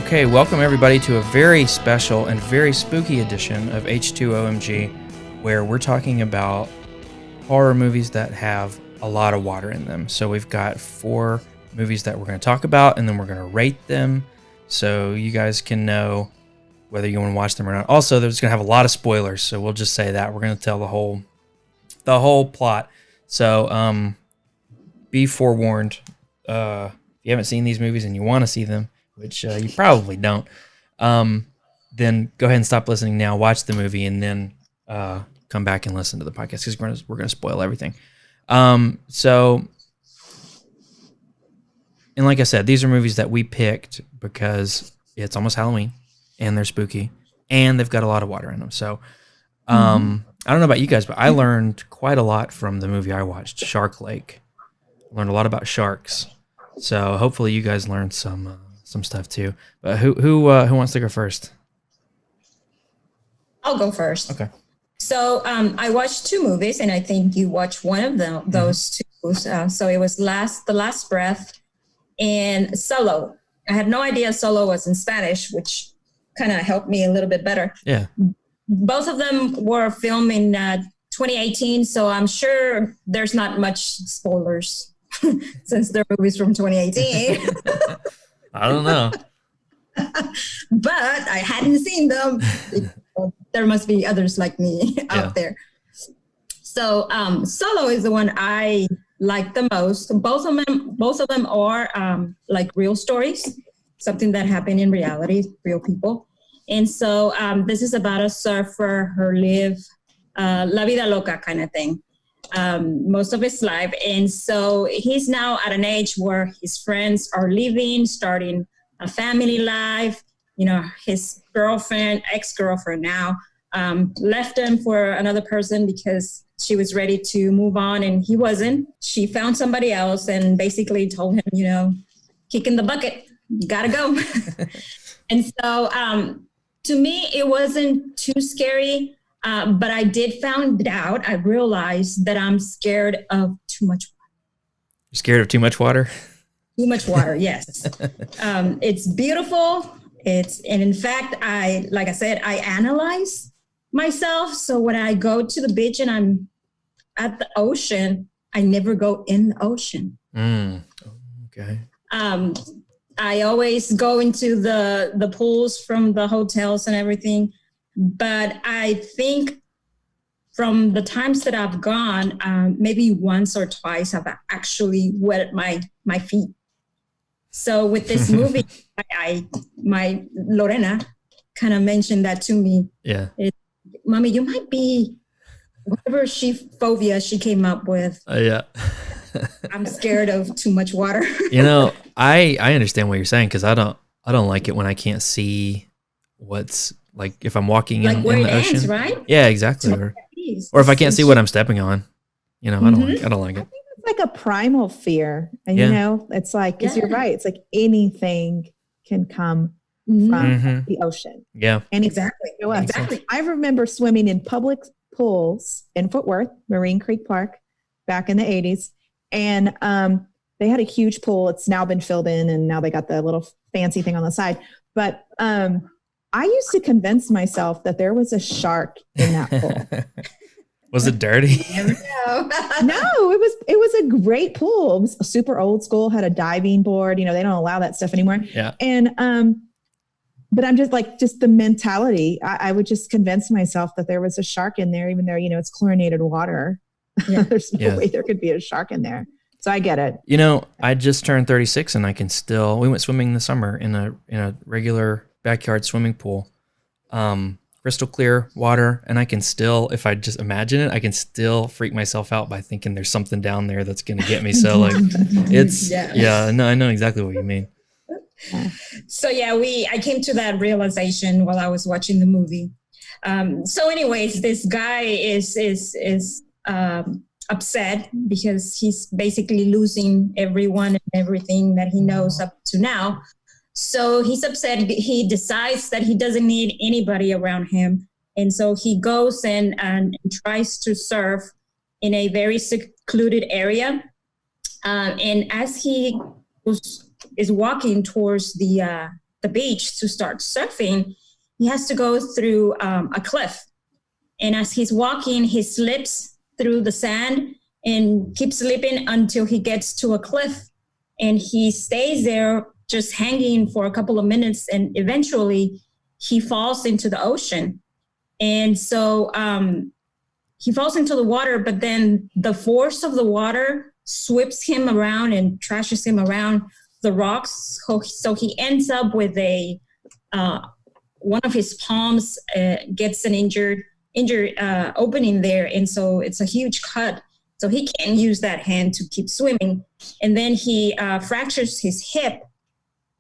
Okay, welcome everybody to a very special and very spooky edition of H2OMG, where we're talking about horror movies that have a lot of water in them. So we've got 4 movies that we're going to talk about, and then we're going to rate them so you guys can know whether you want to watch them or not. Also, there's going to have a lot of spoilers, so we'll just say that. We're going to tell the whole plot. So be forewarned. If you haven't seen these movies and you want to see them, which you probably don't, then go ahead and stop listening now, watch the movie, and then come back and listen to the podcast because we're gonna spoil everything. And like I said, these are movies that we picked because it's almost Halloween and they're spooky and they've got a lot of water in them. So I don't know about you guys, but I learned quite a lot from the movie I watched, Shark Lake. I learned a lot about sharks. So hopefully you guys learned some stuff too. But who wants to go first? I'll go first. Okay. So I watched 2 movies, and I think you watched one of them. Those 2. So it was The Last Breath and Solo. I had no idea Solo was in Spanish, which kind of helped me a little bit better. Yeah. Both of them were filmed in 2018, so I'm sure there's not much spoilers since they're movies from 2018. I don't know. But I hadn't seen them. There must be others like me out there. So Solo is the one I like the most. Both of them are like real stories, something that happened in reality, real people. And so this is about a surfer who live la vida loca kind of thing. Most of his life. And so he's now at an age where his friends are leaving, starting a family life. You know, his ex-girlfriend now, left him for another person because she was ready to move on and he wasn't. She found somebody else and basically told him, you know, kick in the bucket, you gotta go. And so to me, it wasn't too scary. But I did find out, I realized that I'm scared of too much water. You're scared of too much water? Too much water, yes. It's beautiful. And in fact, like I said, I analyze myself. So when I go to the beach and I'm at the ocean, I never go in the ocean. Okay. I always go into the pools from the hotels and everything. But I think from the times that I've gone, maybe once or twice I've actually wetted my feet. So with this movie, my Lorena kind of mentioned that to me. Yeah. Mommy, you might be whatever phobia she came up with. Yeah. I'm scared of too much water. You know, I understand what you're saying because I don't like it when I can't see what's like if I'm walking in the ocean. Ends, right? Yeah, exactly. Or if I can't see what I'm stepping on, you know, I don't like it. It's like a primal fear. And you know, it's like, because you're right. It's like anything can come from the ocean. Yeah. And exactly. I remember swimming in public pools in Fort Worth, Marine Creek Park, back in the 80s. And they had a huge pool. It's now been filled in and now they got the little fancy thing on the side. But I used to convince myself that there was a shark in that pool. Was it dirty? No, it was a great pool. It was super old school, had a diving board. You know, they don't allow that stuff anymore. Yeah. And but I'm just the mentality. I would just convince myself that there was a shark in there, even though, you know, it's chlorinated water. Yeah. There's no way there could be a shark in there. So I get it. You know, I just turned 36 and we went swimming this summer in a regular backyard swimming pool, crystal clear water, and I can still, if I just imagine it, I can still freak myself out by thinking there's something down there that's gonna get me. So like, it's I know exactly what you mean. So I came to that realization while I was watching the movie. So anyways, this guy is upset because he's basically losing everyone and everything that he knows up to now. So he's upset. He decides that he doesn't need anybody around him. And so he goes and tries to surf in a very secluded area. And as he is walking towards the the beach to start surfing, he has to go through a cliff. And as he's walking, he slips through the sand and keeps slipping until he gets to a cliff. And he stays there just hanging for a couple of minutes. And eventually he falls into the ocean. And so he falls into the water, but then the force of the water sweeps him around and trashes him around the rocks. So he ends up with one of his palms gets an injured opening there. And so it's a huge cut. So he can't use that hand to keep swimming. And then he fractures his hip.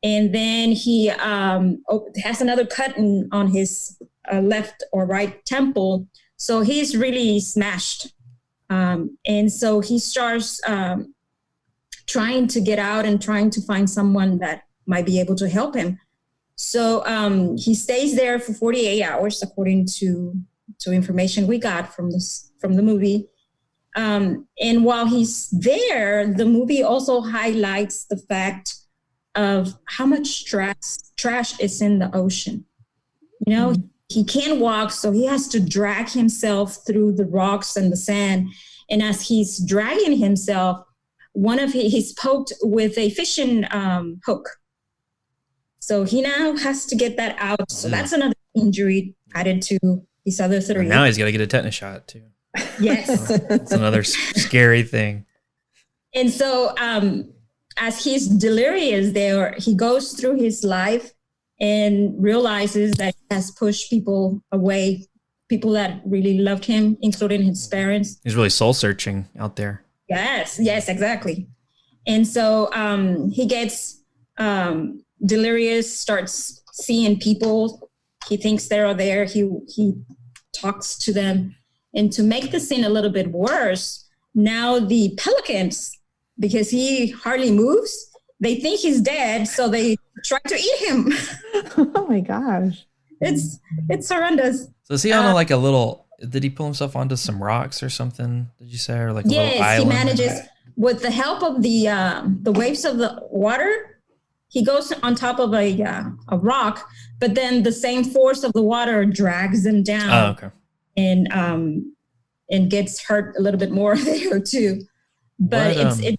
And then he has another cut on his left or right temple. So he's really smashed. And so he starts trying to get out and trying to find someone that might be able to help him. So he stays there for 48 hours, according to information we got from the movie. And while he's there, the movie also highlights the fact of how much trash is in the ocean. You know, he can't walk, so he has to drag himself through the rocks and the sand. And as he's dragging himself, he's poked with a fishing hook. So he now has to get that out. So that's another injury added to these other three. And now he's got to get a tetanus shot too. Yes. That's another scary thing. And so as he's delirious there, he goes through his life and realizes that he has pushed people away, people that really loved him, including his parents. He's really soul searching out there. Yes, exactly. And so he gets delirious, starts seeing people. He thinks they're there. He talks to them. And to make the scene a little bit worse, now the pelicans, because he hardly moves, they think he's dead, so they try to eat him. Oh my gosh. It's horrendous. So is he on like a little, did he pull himself onto some rocks or something, did you say? Or like a little island? Yes, he manages, with the help of the waves of the water, he goes on top of a rock, but then the same force of the water drags him down. Oh, okay. And gets hurt a little bit more there too. But it's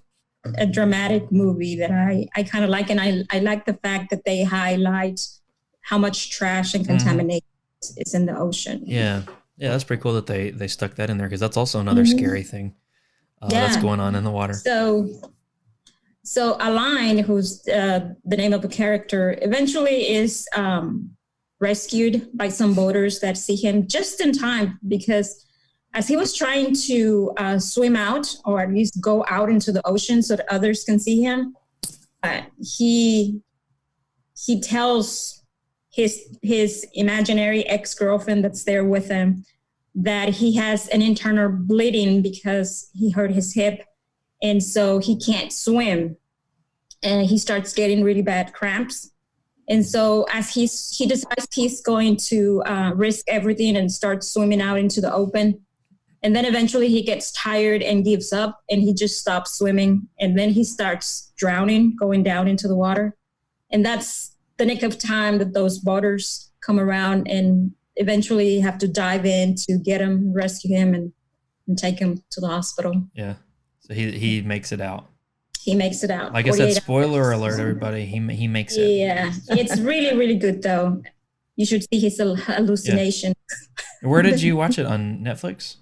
a dramatic movie that I kind of like. And I like the fact that they highlight how much trash and contamination is in the ocean. Yeah. Yeah, that's pretty cool that they stuck that in there, because that's also another scary thing that's going on in the water. So Aline, who's the name of the character, eventually is rescued by some boaters that see him just in time, because as he was trying to swim out, or at least go out into the ocean so that others can see him, he tells his imaginary ex-girlfriend that's there with him that he has an internal bleeding because he hurt his hip, and so he can't swim, and he starts getting really bad cramps. And so as he decides he's going to risk everything and start swimming out into the open. And then eventually he gets tired and gives up, and he just stops swimming. And then he starts drowning, going down into the water. And that's the nick of time that those boaters come around and eventually have to dive in to get him, rescue him, and take him to the hospital. Yeah. So he makes it out. He makes it out. Like I said, spoiler alert, everybody. He makes it. Yeah. It's really, really good, though. You should see his hallucination. Yeah. Where did you watch it? On Netflix?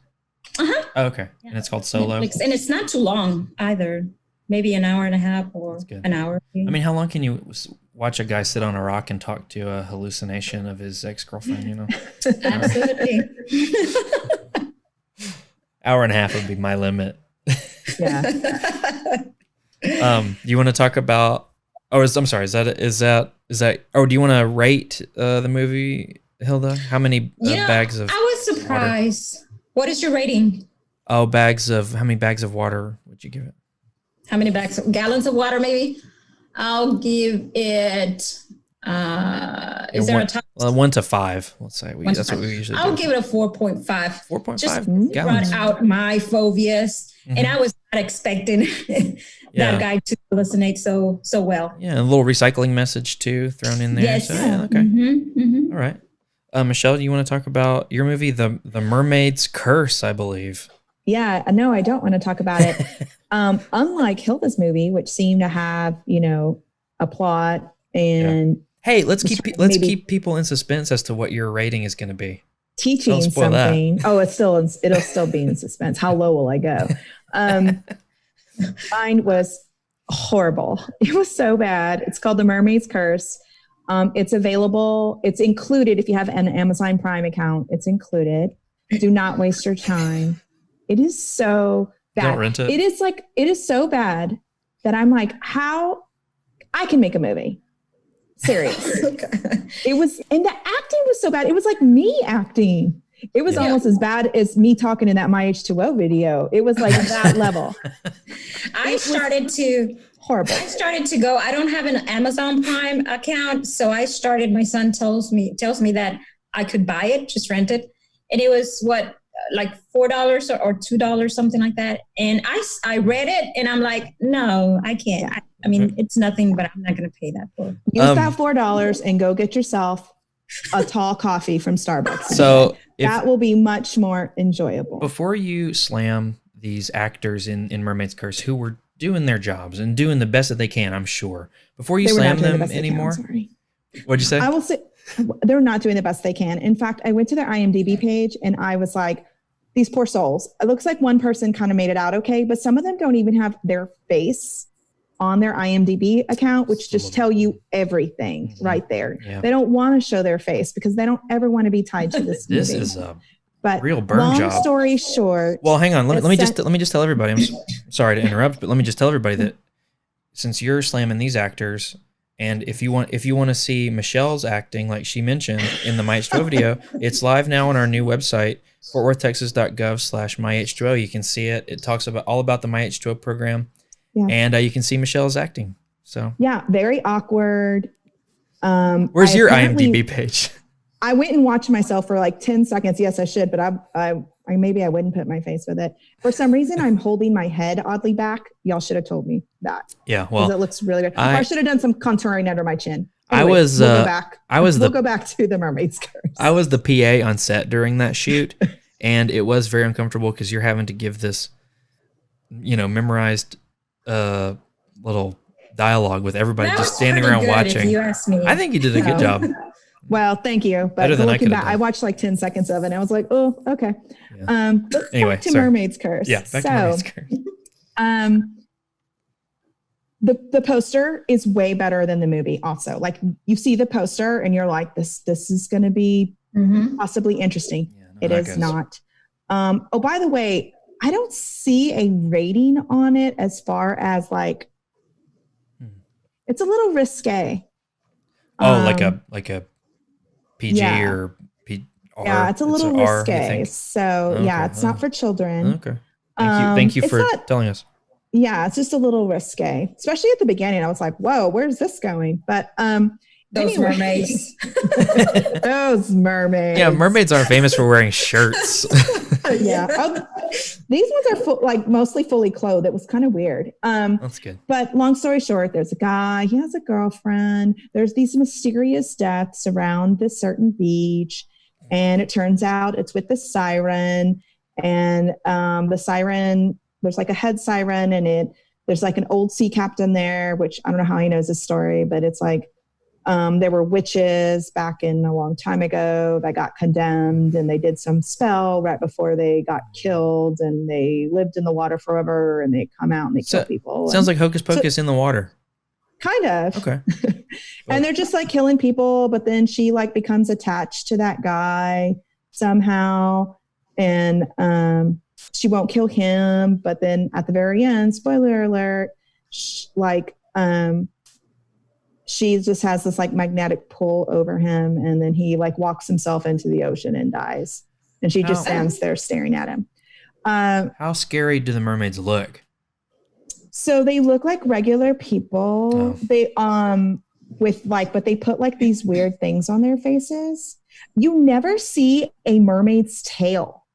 Uh-huh. Oh, okay. Yeah. And it's called Solo. Netflix. And it's not too long either. Maybe an hour and a half or an hour. I mean, how long can you watch a guy sit on a rock and talk to a hallucination of his ex-girlfriend, you know? Absolutely. Hour and a half would be my limit. Yeah. You want to talk about, is that, or do you want to rate the movie, Hilda? How many bags of I was surprised. Water? What is your rating? Oh, how many bags of water would you give it? How many gallons of water, maybe? I'll give it, is there a top? 1 to 5, let's say. That's what we usually do. I'll give it a 4.5. 4.5 Just gallons. brought out my phobias. Mm-hmm. And I was not expecting that guy to hallucinate so well. Yeah, a little recycling message too thrown in there. Yes. So, yeah, okay. All right. Michelle, do you want to talk about your movie, The Mermaid's Curse, I believe? Yeah, no, I don't want to talk about it. Unlike Hilda's movie, which seemed to have, a plot and hey, let's keep people in suspense as to what your rating is going to be. Teaching something. That. Oh, it'll still be in suspense. How low will I go? Mine was horrible. It was so bad. It's called The Mermaid's Curse. It's available. It's included if you have an Amazon Prime account. It's included. Do not waste your time. It is so bad. Don't rent it. It is so bad that I'm like, how I can make a movie. Serious. Okay. It was, and the acting was so bad. It was like me acting. It was almost as bad as me talking in that My H2O video. It was like that level. I started to go, I don't have an Amazon Prime account. So I started, my son tells me that I could buy it, just rent it. And it was like $4 or $2, something like that. And I read it and I'm like, no, I can't. I mean, it's nothing, but I'm not going to pay that for it. Use that $4 and go get yourself a tall coffee from Starbucks. So that will be much more enjoyable. Before you slam these actors in Mermaid's Curse who were doing their jobs and doing the best that they can, I'm sure. Before you slam them anymore, what'd you say? I will say they're not doing the best they can. In fact, I went to their IMDb page and I was like, these poor souls. It looks like one person kind of made it out okay, but some of them don't even have their face on their IMDb account, which just tell you everything right there. Yeah. They don't want to show their face because they don't ever want to be tied to this movie. This is a real burn long job. Long story short. Well, hang on. Let me just tell everybody. I'm sorry to interrupt, but let me just tell everybody that since you're slamming these actors, and if you want to see Michelle's acting, like she mentioned in the My H2O video, it's live now on our new website, fortworthtexas.gov/myh2o. You can see it. It talks all about the My H2O program. Yeah. And you can see Michelle's acting. So yeah, very awkward. Where's your IMDb page? I went and watched myself for like 10 seconds. Yes, I should, but I maybe I wouldn't put my face with it. For some reason, I'm holding my head oddly back. Y'all should have told me that. Yeah, well, it looks really good. I should have done some contouring under my chin. Anyway, we'll go back to the Mermaid's Curse. I was the PA on set during that shoot, and it was very uncomfortable because you're having to give this, memorized little dialogue with everybody just standing around watching. If you ask me. I think you did a good job. Well, thank you. But looking back, I watched like 10 seconds of it and I was like, oh, okay. Yeah. Anyway, back to Mermaid's Curse. Yeah, back to Mermaid's Curse. The poster is way better than the movie also. Like you see the poster and you're like, this is going to be possibly interesting. Yeah, it is not. Oh, by the way, I don't see a rating on it as far as like, it's a little risque. Oh, like a PG or PR? Yeah, it's a little risque. So it's not for children. Okay. Thank you for telling us. Yeah, it's just a little risque, especially at the beginning. I was like, whoa, where's this going? But those mermaids. Those mermaids. Yeah, mermaids aren't famous for wearing shirts. Yeah. These ones are mostly fully clothed. It was kind of weird. That's good. But long story short, there's a guy, he has a girlfriend. There's these mysterious deaths around this certain beach. And it turns out it's with the siren. And the siren, there's like a head siren and there's like an old sea captain there, which I don't know how he knows this story, but it's like, there were witches back in a long time ago that got condemned and they did some spell right before they got killed and they lived in the water forever and they come out and they kill people. Sounds like Hocus Pocus in the water. Kind of. Okay. And they're just like killing people, but then she like becomes attached to that guy somehow and she won't kill him. But then at the very end, spoiler alert, she just has this like magnetic pull over him and then he like walks himself into the ocean and dies. And she just stands there staring at him. How scary do the mermaids look? So they look like regular people. They but they put like these weird things on their faces. You never see a mermaid's tail.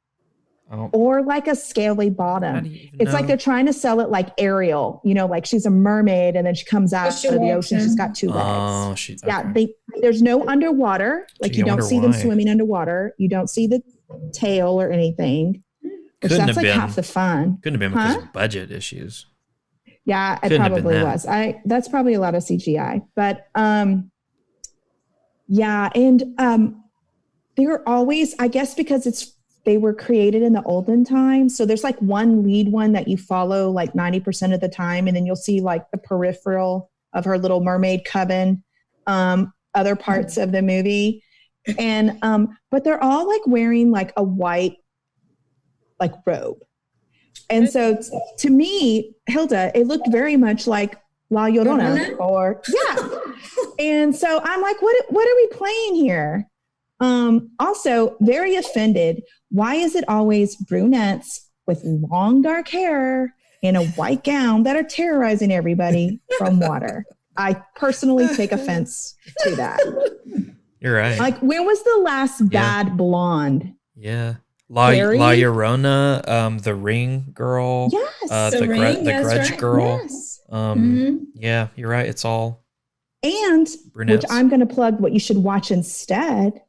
or like a scaly bottom. It's like they're trying to sell it like Ariel, like she's a mermaid and then she comes out of the ocean. She's got two legs. There's no underwater. Like you don't see them swimming underwater. You don't see the tail or anything. Which that's like half the fun. Couldn't have been because of budget issues. Yeah, it probably was. That's probably a lot of CGI. But yeah, and they were always, I guess because they were created in the olden times. So there's like one lead one that you follow like 90% of the time. And then you'll see like the peripheral of her little mermaid coven, other parts of the movie. And, but they're all like wearing like a white, like robe. And so to me, Hilda, it looked very much like La Llorona And so I'm like, what are we playing here? Also very offended. Why is it always brunettes with long dark hair in a white gown that are terrorizing everybody from water? I personally take offense to that. You're right. Like, when was the last bad blonde? Yeah. La Llorona, the Ring girl. Yes. The Grudge girl. Yes. Yeah, you're right. It's all brunettes. Which I'm going to plug what you should watch instead.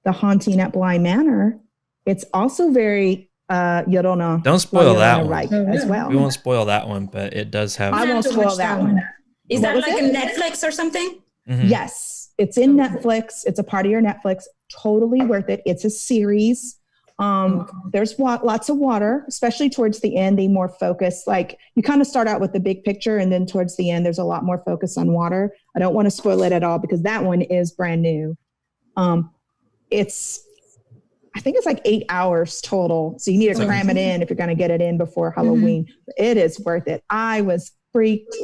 The Haunting at Bly Manor. It's also very Llorona. Don't spoil that one. As well. We won't spoil that one, but it does have. I won't spoil that one. Is that like a Netflix or something? Mm-hmm. Yes, it's in Netflix. It's a part of your Netflix. Totally worth it. It's a series. There's lots of water, especially towards the end. They more focus, like you kind of start out with the big picture, and then towards the end, there's a lot more focus on water. I don't want to spoil it at all because that one is brand new. I think it's like 8 hours total. So you need to cram it in if you're going to get it in before Halloween. It is worth it. I was freaked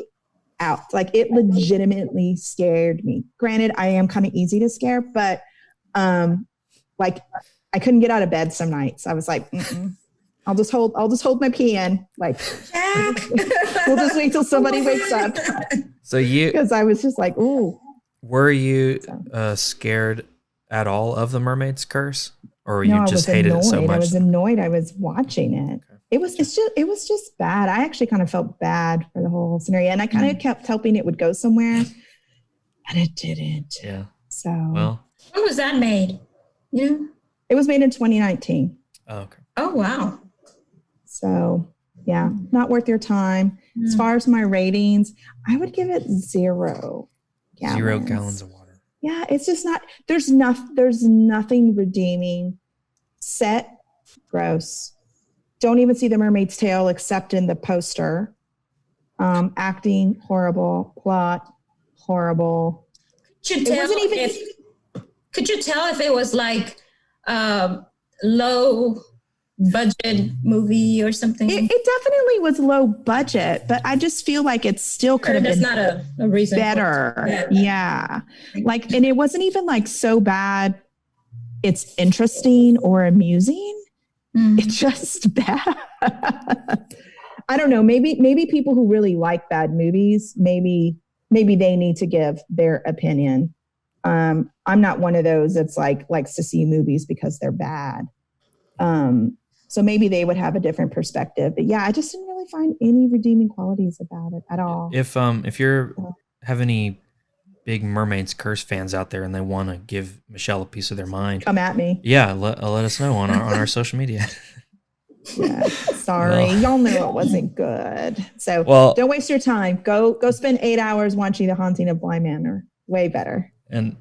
out. Like, it legitimately scared me. Granted, I am kind of easy to scare, but like I couldn't get out of bed some nights. I was like, I'll just hold my pee in. Like, we'll just wait till somebody wakes up. So because I was just like, ooh. Were you scared at all of the Mermaid's Curse, or you just hated it so much? I was annoyed. I was watching it. Okay. It was just bad. I actually kind of felt bad for the whole scenario, and I kind of kept hoping it would go somewhere, and it didn't. Yeah. So. Well, when was that made? Yeah. It was made in 2019. Oh, okay. Oh, wow. So, yeah, not worth your time. As far as my ratings, I would give it 0 gallons. 0 gallons of water. Yeah, it's just not, there's nothing redeeming. Set, gross. Don't even see the mermaid's tail except in the poster. Acting, horrible. Plot, horrible. Could you tell if it was like low budget movie or something? It definitely was low budget, but I just feel like it still could have been not a reason better. Yeah. Like, and it wasn't even like so bad it's interesting or amusing. It's just bad. I don't know. Maybe people who really like bad movies, maybe they need to give their opinion. I'm not one of those that's likes to see movies because they're bad. So maybe they would have a different perspective. But yeah, I just didn't really find any redeeming qualities about it at all. If you're have any big Mermaid's Curse fans out there and they want to give Michelle a piece of their mind, come at me. Yeah, let us know on our social media. Yeah, sorry, y'all knew it wasn't good. So don't waste your time. Go spend 8 hours watching The Haunting of Bly Manor. Way better. And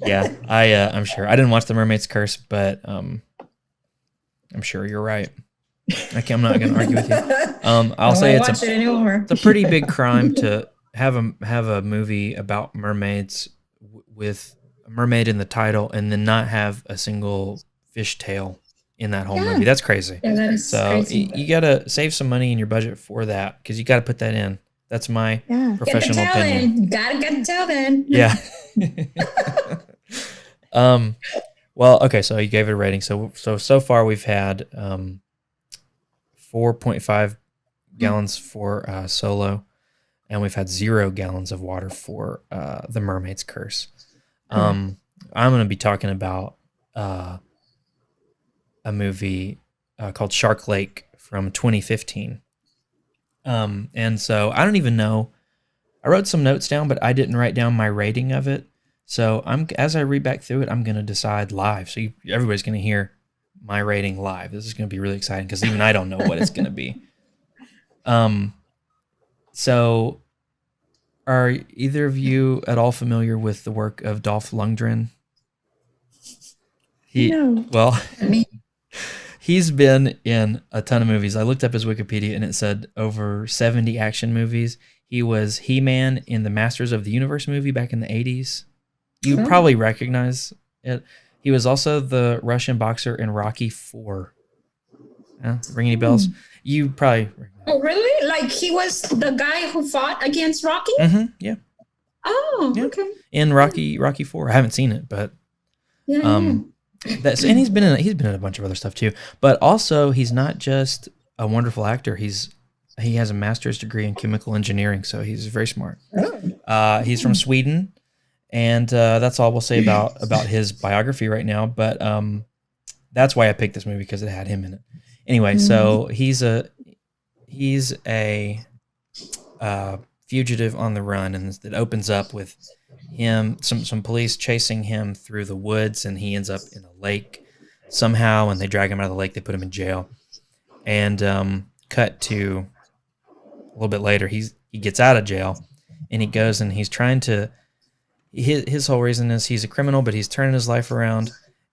yeah, I'm sure I didn't watch The Mermaid's Curse, but I'm sure you're right. I'm not going to argue with you. I'll say it's a pretty big crime to have a movie about mermaids with a mermaid in the title and then not have a single fish tail in that whole movie. That's crazy. Yeah, that is crazy. You got to save some money in your budget for that because you got to put that in. That's my professional opinion. You gotta get the tail in. Yeah. Well, okay, so you gave it a rating. So far we've had 4.5 gallons for Solo, and we've had 0 gallons of water for The Mermaid's Curse. I'm going to be talking about a movie called Shark Lake from 2015. And so I don't even know. I wrote some notes down, but I didn't write down my rating of it. So as I read back through it, I'm going to decide live. So everybody's going to hear my rating live. This is going to be really exciting because even I don't know what it's going to be. So are either of you at all familiar with the work of Dolph Lundgren? No. Well, he's been in a ton of movies. I looked up his Wikipedia and it said over 70 action movies. He was He-Man in the Masters of the Universe movie back in the 80s. You probably recognize it. He was also the Russian boxer in Rocky 4. Ring any bells? You probably. Oh, really? Like he was the guy who fought against Rocky? Mm-hmm, yeah. Oh, Yeah. okay. In Rocky 4. I haven't seen it, but and he's been in a bunch of other stuff too. But also, he's not just a wonderful actor. He has a master's degree in chemical engineering, so he's very smart. He's from Sweden. And that's all we'll say about his biography right now. But that's why I picked this movie, because it had him in it. Anyway, so he's a fugitive on the run, and it opens up with him, some police chasing him through the woods, and he ends up in a lake somehow, and they drag him out of the lake. They put him in jail. And cut to a little bit later, he gets out of jail, and he goes and he's trying to. His whole reason is he's a criminal, but he's turning his life around,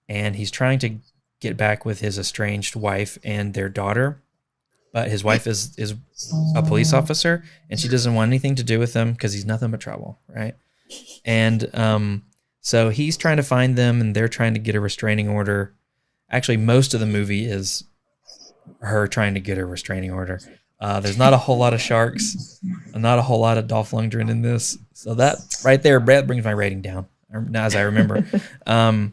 and he's trying to get back with his estranged wife and their daughter. But his wife is a police officer, and she doesn't want anything to do with him because he's nothing but trouble, right? And so he's trying to find them, and they're trying to get a restraining order. Actually, most of the movie is her trying to get a restraining order. There's not a whole lot of sharks, not a whole lot of Dolph Lundgren in this. So that right there, Brad, brings my rating down, as I remember. A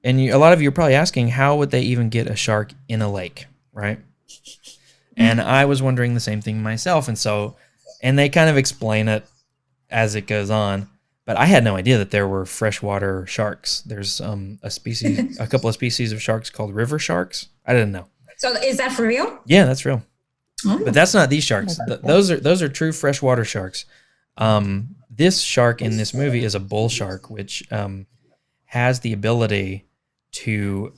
lot of you are probably asking, how would they even get a shark in a lake, right? And I was wondering the same thing myself. And they kind of explain it as it goes on. But I had no idea that there were freshwater sharks. There's a couple of species of sharks called river sharks. I didn't know. So is that for real? Yeah, that's real. Oh. But that's not these sharks. Those are true freshwater sharks. This shark in this movie is a bull shark, which has the ability to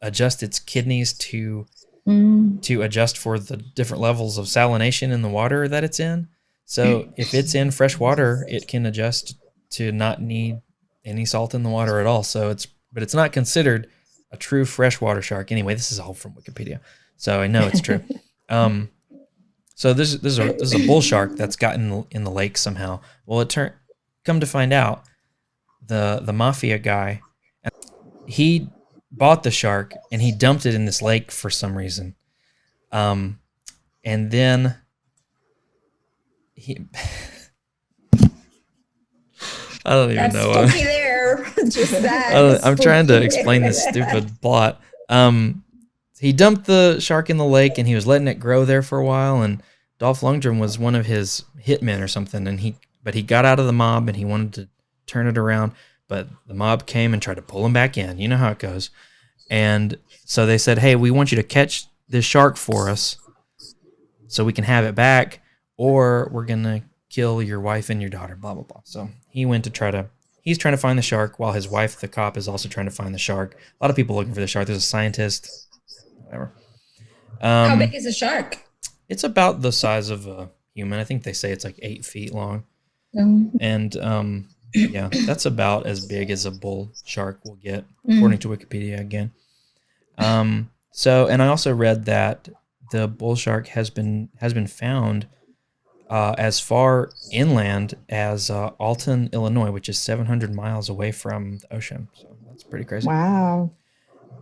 adjust its kidneys to adjust for the different levels of salination in the water that it's in. So if it's in fresh water, it can adjust to not need any salt in the water at all. But it's not considered a true freshwater shark. Anyway, this is all from Wikipedia, so I know it's true. So this is a bull shark that's gotten in the lake somehow. Well, come to find out, the mafia guy, he bought the shark and he dumped it in this lake for some reason, and then he. I don't even know. Just that. I'm trying to explain this stupid plot. He dumped the shark in the lake and he was letting it grow there for a while. And Dolph Lundgren was one of his hitmen or something. But he got out of the mob and he wanted to turn it around. But the mob came and tried to pull him back in. You know how it goes. And so they said, "Hey, we want you to catch this shark for us so we can have it back, or we're going to kill your wife and your daughter, blah, blah, blah." So he went to he's trying to find the shark while his wife, the cop, is also trying to find the shark. A lot of people looking for the shark. There's a scientist, whatever. How big is a shark? It's about the size of a human. I think they say it's like 8 feet long. And yeah, that's about as big as a bull shark will get, according to Wikipedia again. And I also read that the bull shark has been found as far inland as Alton, Illinois, which is 700 miles away from the ocean. So that's pretty crazy. Wow.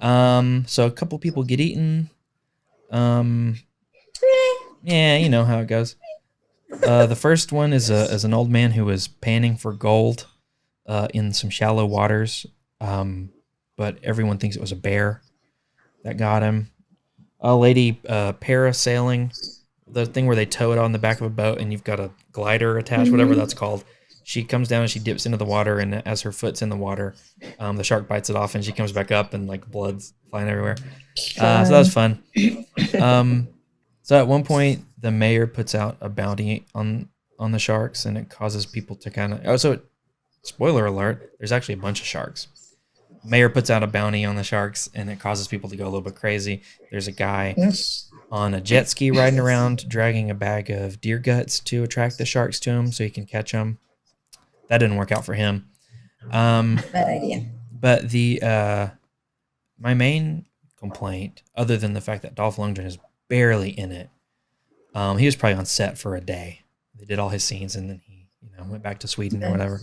So a couple people get eaten. Yeah, you know how it goes. The first one is an old man who was panning for gold in some shallow waters, but everyone thinks it was a bear that got him. A lady parasailing, the thing where they tow it on the back of a boat and you've got a glider attached, whatever that's called. she comes down and she dips into the water, and as her foot's in the water, the shark bites it off, and she comes back up, and like blood's flying everywhere. So that was fun. So at one point, the mayor puts out a bounty on the sharks, and it causes people to kind of. Spoiler alert: there's actually a bunch of sharks. Mayor puts out a bounty on the sharks, and it causes people to go a little bit crazy. There's a guy on a jet ski riding around, dragging a bag of deer guts to attract the sharks to him, so he can catch them. That didn't work out for him. Bad idea. But my main complaint, other than the fact that Dolph Lundgren is barely in it, he was probably on set for a day. They did all his scenes, and then he, went back to Sweden or whatever.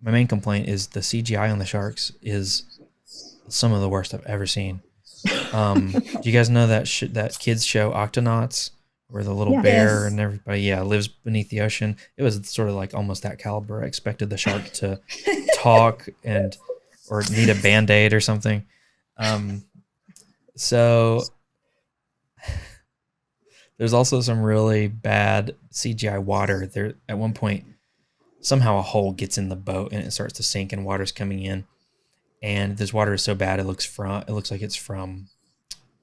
My main complaint is the CGI on the sharks is some of the worst I've ever seen. Do you guys know that kids show Octonauts, where the little bear and everybody lives beneath the ocean? It was sort of like almost that caliber. I expected the shark to talk or need a Band-Aid or something. So there's also some really bad CGI water. There at one point, somehow a hole gets in the boat and it starts to sink and water's coming in. And this water is so bad it looks like it's from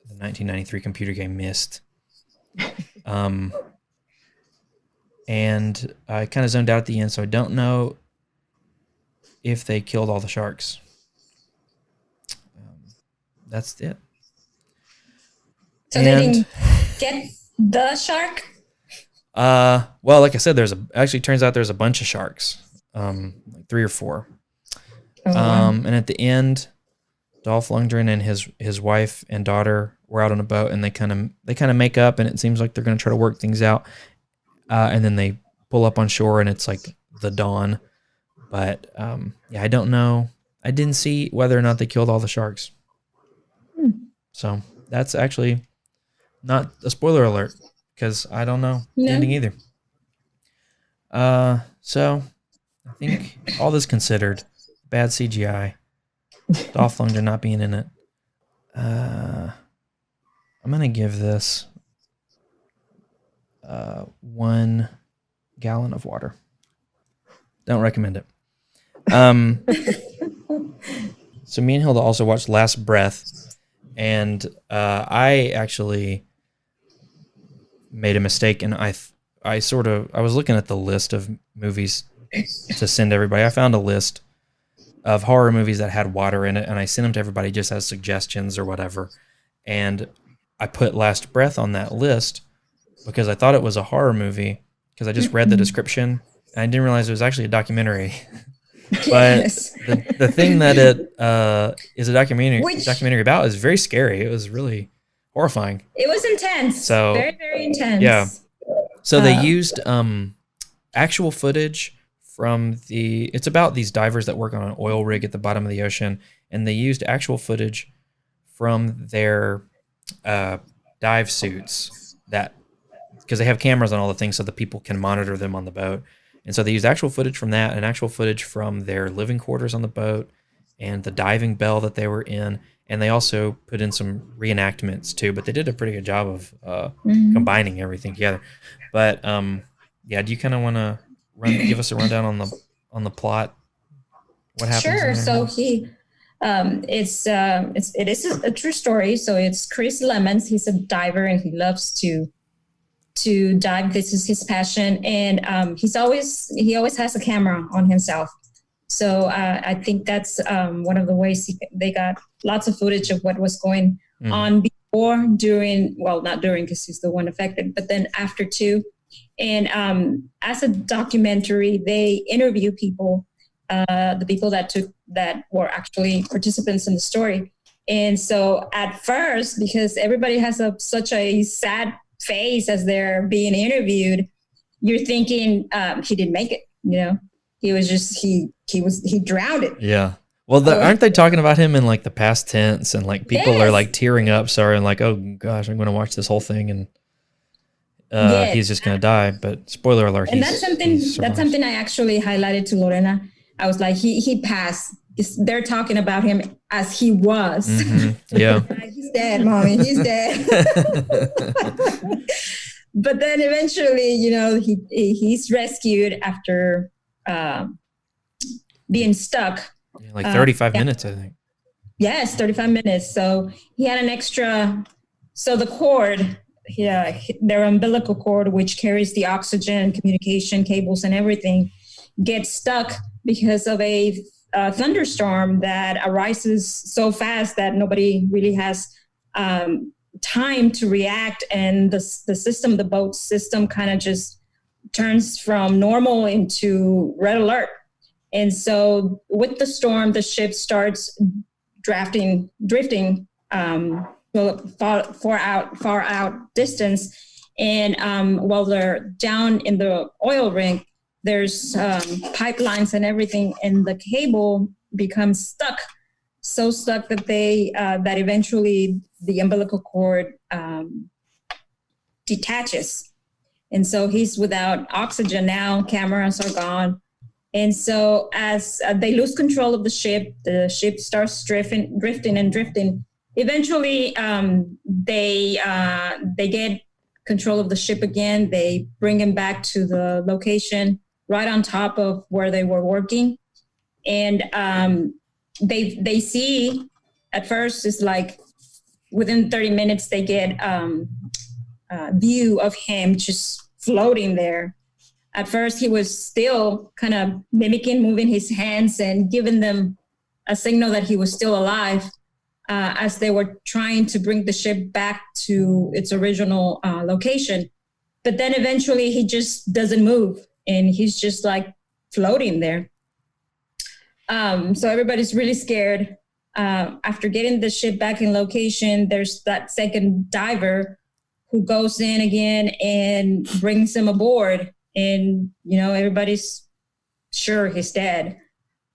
the 1993 computer game Myst. And I kind of zoned out at the end, so I don't know if they killed all the sharks. That's it. So they didn't get the shark? Well, like I said, turns out there's a bunch of sharks, like 3 or 4. Oh, wow. And at the end, Dolph Lundgren and his wife and daughter were out on a boat, and they kind of make up, and it seems like they're going to try to work things out. And then they pull up on shore, and it's like the dawn. But I don't know. I didn't see whether or not they killed all the sharks. So that's actually not a spoiler alert, because I don't know the ending either. So I think all this considered, bad CGI, Dolph Lundgren not being in it. I'm gonna give this 1 gallon of water. Don't recommend it. So me and Hilda also watched Last Breath, and I actually made a mistake, and I was looking at the list of movies to send everybody. I found a list of horror movies that had water in it, and I sent them to everybody just as suggestions or whatever. And I put Last Breath on that list because I thought it was a horror movie, because I just read the description, and I didn't realize it was actually a documentary. But the thing that it is a documentary about is very scary. It was really horrifying. It was intense. So very, very intense. Yeah. So they used actual footage from it's about these divers that work on an oil rig at the bottom of the ocean, and they used actual footage from their dive suits, because they have cameras on all the things so the people can monitor them on the boat. And so they used actual footage from that, and actual footage from their living quarters on the boat, and the diving bell that they were in. And they also put in some reenactments too, but they did a pretty good job of combining everything together. But do you kind of want to give us a rundown on the plot? What happens? Sure. So it is a true story. So it's Chris Lemons. He's a diver, and he loves to dive. This is his passion, and he always has a camera on himself. So I think that's one of the ways they got lots of footage of what was going on before, during, well, not during because he's the one affected, but then after too. And as a documentary, they interview people, the people that were actually participants in the story. And so at first, because everybody has such a sad face as they're being interviewed, you're thinking he didn't make it. He was just he drowned it. Yeah. Well, aren't they talking about him in like the past tense, and like people are like tearing up, sorry, and like, oh gosh, I'm going to watch this whole thing, and he's just going to die. But spoiler alert. And that's something I actually highlighted to Lorena. I was like, he passed. They're talking about him as he was. Mm-hmm. Yeah. He's dead, mommy. He's dead. But then eventually, he's rescued after being stuck. Yeah, like 35 minutes, I think. Yes, 35 minutes. So he had an extra. So the cord, their umbilical cord, which carries the oxygen, communication cables, and everything, gets stuck because of a thunderstorm that arises so fast that nobody really has time to react, and the boat system kind of just turns from normal into red alert. And so with the storm, the ship starts drifting far out distance. And while they're down in the oil rig, there's pipelines and everything, and the cable becomes stuck, so stuck that that eventually the umbilical cord detaches. And so he's without oxygen now, cameras are gone. And so as they lose control of the ship starts drifting. Eventually, they get control of the ship again. They bring him back to the location right on top of where they were working. And they see, at first, it's like within 30 minutes, they get a view of him just floating there. At first, he was still kind of moving his hands and giving them a signal that he was still alive as they were trying to bring the ship back to its original location. But then eventually he just doesn't move, and he's just like floating there. So everybody's really scared. After getting the ship back in location, there's that second diver who goes in again and brings him aboard. And, everybody's sure he's dead.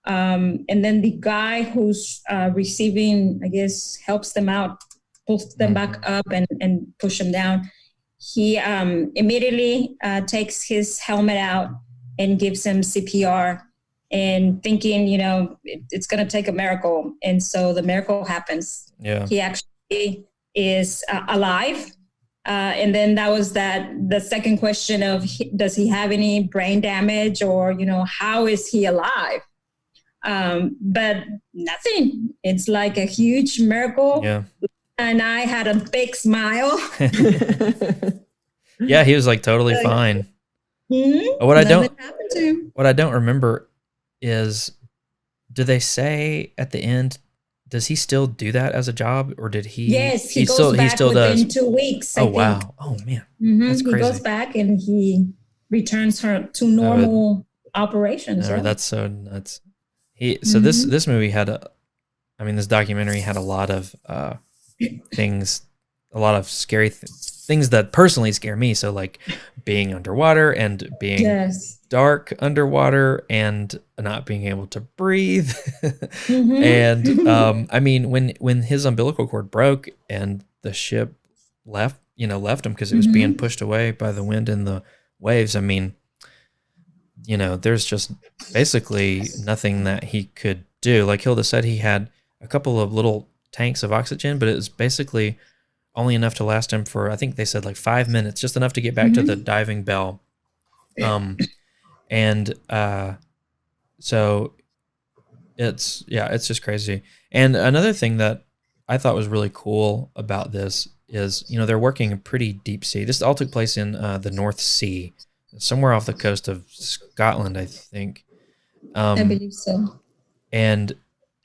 And then the guy who's receiving, I guess, helps them out, pulls them back up and push them down. He immediately takes his helmet out and gives him CPR, and thinking, it's going to take a miracle. And so the miracle happens. Yeah. He actually is alive. And then that was the second question of, does he have any brain damage, or, how is he alive? But nothing. It's like a huge miracle. Yeah. And I had a big smile. Yeah, he was like totally fine. Mm-hmm. What I don't remember is, do they say at the end, does he still do that as a job, or did he? Yes, he still does. within 2 weeks. I think. Wow! Oh man, that's crazy. He goes back and he returns her to normal operations. Yeah. That's so nuts. This movie had this documentary had a lot of things, a lot of scary things that personally scare me. So like being underwater and being dark underwater and not being able to breathe. And when his umbilical cord broke and the ship left him because it was being pushed away by the wind and the waves, there's just basically nothing that he could do. Like Hilda said, he had a couple of little tanks of oxygen, but it was basically only enough to last him for, I think they said like 5 minutes, just enough to get back to the diving bell. So it's just crazy. And another thing that I thought was really cool about this is, they're working in pretty deep sea. This all took place in the North Sea, somewhere off the coast of Scotland, I think. I believe so. And,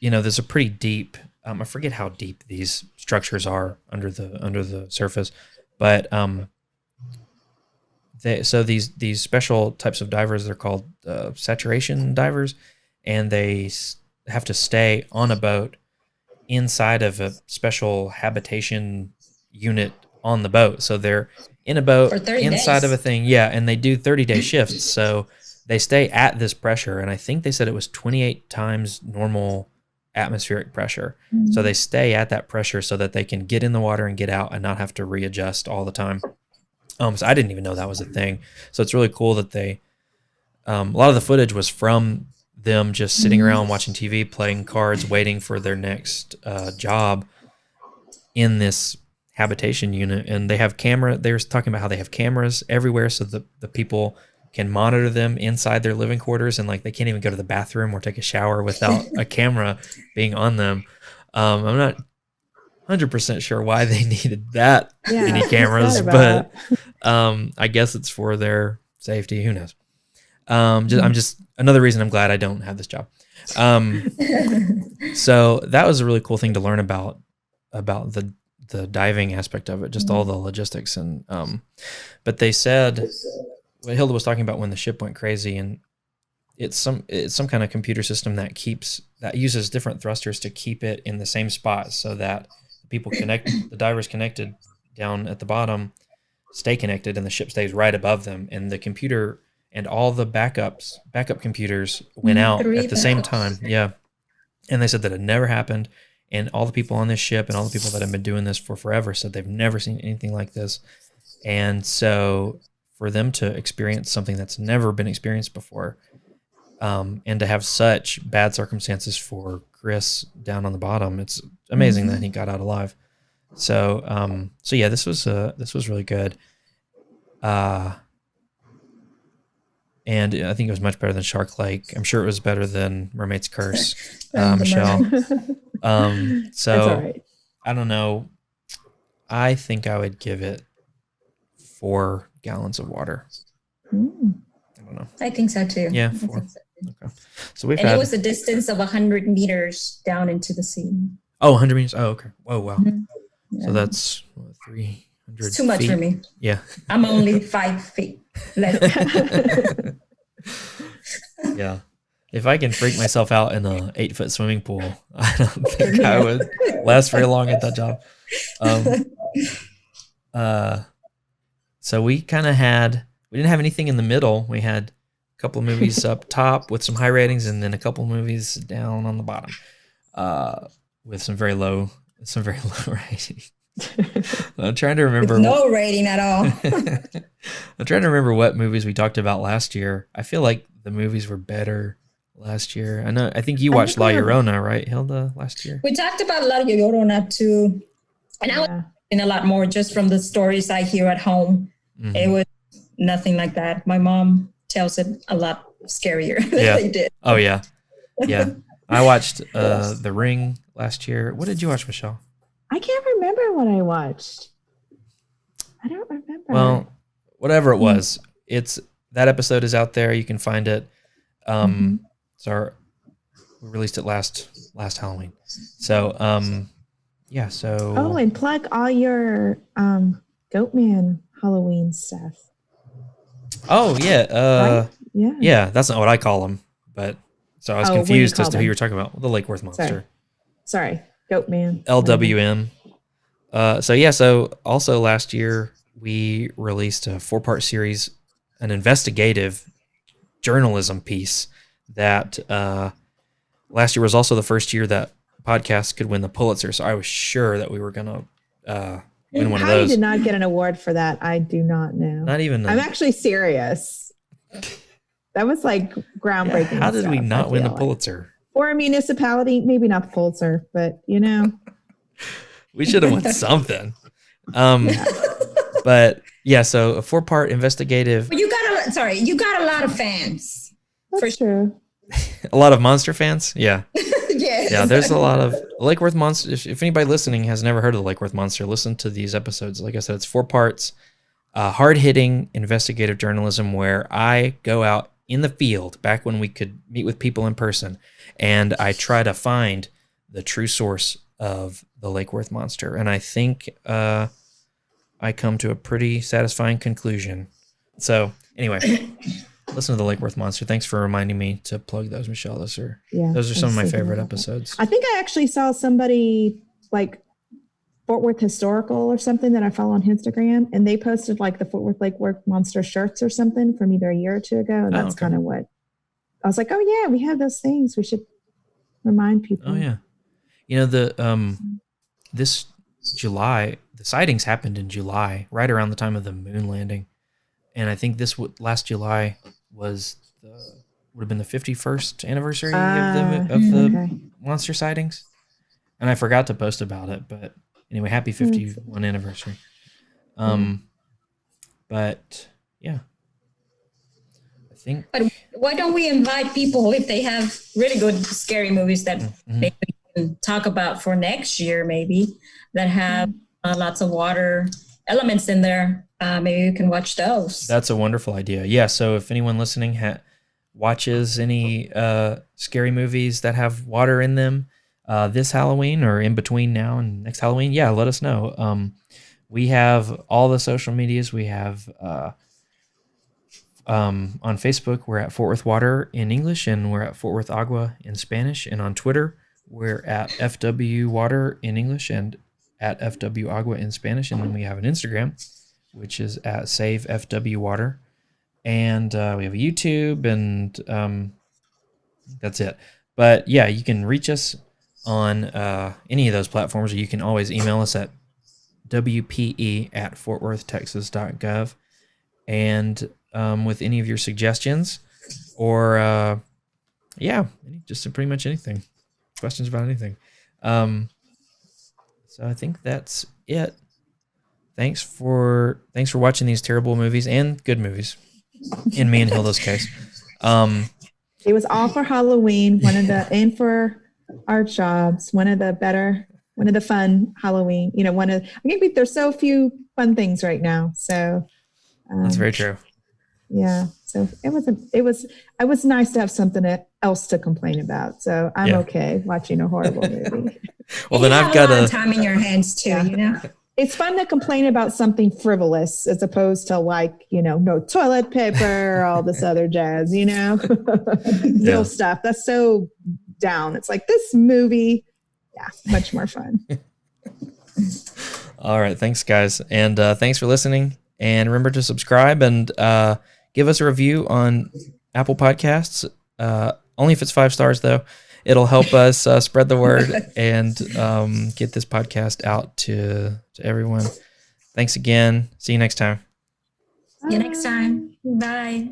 there's a pretty deep, I forget how deep these structures are under the surface, but these special types of divers, they're called saturation divers, and they have to stay on a boat inside of a special habitation unit on the boat. So they're in a boat inside of a thing, and they do 30-day shifts. So they stay at this pressure, and I think they said it was 28 times normal atmospheric pressure. So they stay at that pressure so that they can get in the water and get out and not have to readjust all the time. So I didn't even know that was a thing. So it's really cool that they, a lot of the footage was from them just sitting around watching TV, playing cards, waiting for their next job in this habitation unit, and they have camera. They were talking about how they have cameras everywhere, so the people can monitor them inside their living quarters, and like they can't even go to the bathroom or take a shower without a camera being on them. I'm not 100% sure why they needed that many cameras, but I guess it's for their safety. Who knows? I'm just another reason I'm glad I don't have this job. So that was a really cool thing to learn about the diving aspect of it, just all the logistics. And but they said what Hilda was talking about when the ship went crazy, and it's some kind of computer system that uses different thrusters to keep it in the same spot, so that the divers connected down at the bottom stay connected, and the ship stays right above them, and the computer and all the backup computers went out at the same time. Yeah. And they said that it never happened. And all the people on this ship and all the people that have been doing this for forever said they've never seen anything like this. And so for them to experience something that's never been experienced before, and to have such bad circumstances for Chris down on the bottom, it's amazing that he got out alive. So, yeah, this was really good. And I think it was much better than Shark Lake. I'm sure it was better than Mermaid's Curse, Michelle. So right. I don't know. I think I would give it 4 gallons of water. I don't know. I think so too. Yeah, 4. Okay. So it was a distance of 100 meters down into the sea. Oh, 100 meters. Oh, okay. Whoa, wow. Yeah. So that's 300 It's too much for me. Yeah. I'm only 5 feet. Yeah. If I can freak myself out in a 8-foot swimming pool, I don't think I would last very long at that job. So we didn't have anything in the middle. We had a couple of movies up top with some high ratings, and then a couple of movies down on the bottom, with some very low ratings. I'm trying to remember. With no rating at all. I'm trying to remember what movies we talked about last year. I feel like the movies were better last year. I think you watched La Llorona, right, Hilda, last year? We talked about La Llorona too. And I was in a lot more just from the stories I hear at home. Mm-hmm. It was nothing like that. My mom tells it a lot scarier than they did. Oh, yeah. Yeah. I watched The Ring last year. What did you watch, Michelle? I can't remember what I watched. I don't remember. Well, whatever it was, that episode is out there. You can find it. We released it last Halloween. So, yeah. So. Oh, and plug all your Goatman Halloween stuff. Oh yeah. Right? Yeah. Yeah, that's not what I call them, but so I was confused as to who you were talking about. The Lake Worth Monster. Sorry. Goatman. LWM. So also last year we released a 4-part series, an investigative journalism piece that last year was also the first year that podcasts could win the Pulitzer. So I was sure that we were going to win one of those. I did not get an award for that. I do not know. Not even. I'm actually serious. That was like groundbreaking. Yeah, how did we not win the Pulitzer? For a municipality, maybe not the Pulitzer, but we should have won something. But yeah, so a 4-part investigative. Well, you got a lot of fans. That's true. A lot of monster fans. Yeah. Yes. Yeah. There's a lot of Lake Worth Monster. If anybody listening has never heard of the Lake Worth Monster, listen to these episodes. Like I said, it's 4 parts, hard-hitting investigative journalism where I go out in the field back when we could meet with people in person, and I try to find the true source of the Lake Worth Monster. And I think I come to a pretty satisfying conclusion. So anyway, listen to the Lake Worth Monster. Thanks for reminding me to plug those, Michelle. Those are some of my favorite episodes. I think I actually saw somebody like Fort Worth Historical or something that I follow on Instagram, and they posted like the Fort Worth Lake Worth Monster shirts or something from either a year or 2 ago. And that's kind of what I was like, oh yeah, we have those things. We should remind people. Oh yeah. This July, the sightings happened in July, right around the time of the moon landing. And I think last July would have been the 51st anniversary of the monster sightings. And I forgot to post about it, but Anyway, happy 51 anniversary. But yeah, I think. But why don't we invite people if they have really good scary movies that maybe we can talk about for next year, maybe that have lots of water elements in there. Maybe you can watch those. That's a wonderful idea. Yeah. So if anyone listening watches any scary movies that have water in them this Halloween or in between now and next Halloween, yeah, let us know. We have all the social medias. We have on Facebook, we're at Fort Worth Water in English, and we're at Fort Worth Agua in Spanish. And on Twitter, we're at FW Water in English and at FW Agua in Spanish. And then we have an Instagram, which is at Save FW Water. And we have a YouTube, and that's it. But yeah, you can reach us on any of those platforms, or you can always email us at wpe@fortworthtexas.gov, and with any of your suggestions, or just pretty much anything, questions about anything. So I think that's it. Thanks for watching these terrible movies and good movies. In me and Hilda's case, it was all for Halloween. And for our jobs, one of the fun Halloween. I think there's so few fun things right now. So that's very true. Yeah. So it was nice to have something else to complain about. So I'm okay watching a horrible movie. Well, then I've got a lot of time in your hands too. It's fun to complain about something frivolous as opposed to no toilet paper, all this other jazz, little stuff. That's so down. It's like this movie. Yeah. Much more fun. All right. Thanks guys. And thanks for listening, and remember to subscribe and give us a review on Apple Podcasts. Only if it's 5 stars though. It'll help us spread the word and get this podcast out to everyone. Thanks again. See you next time. See you next time. Bye.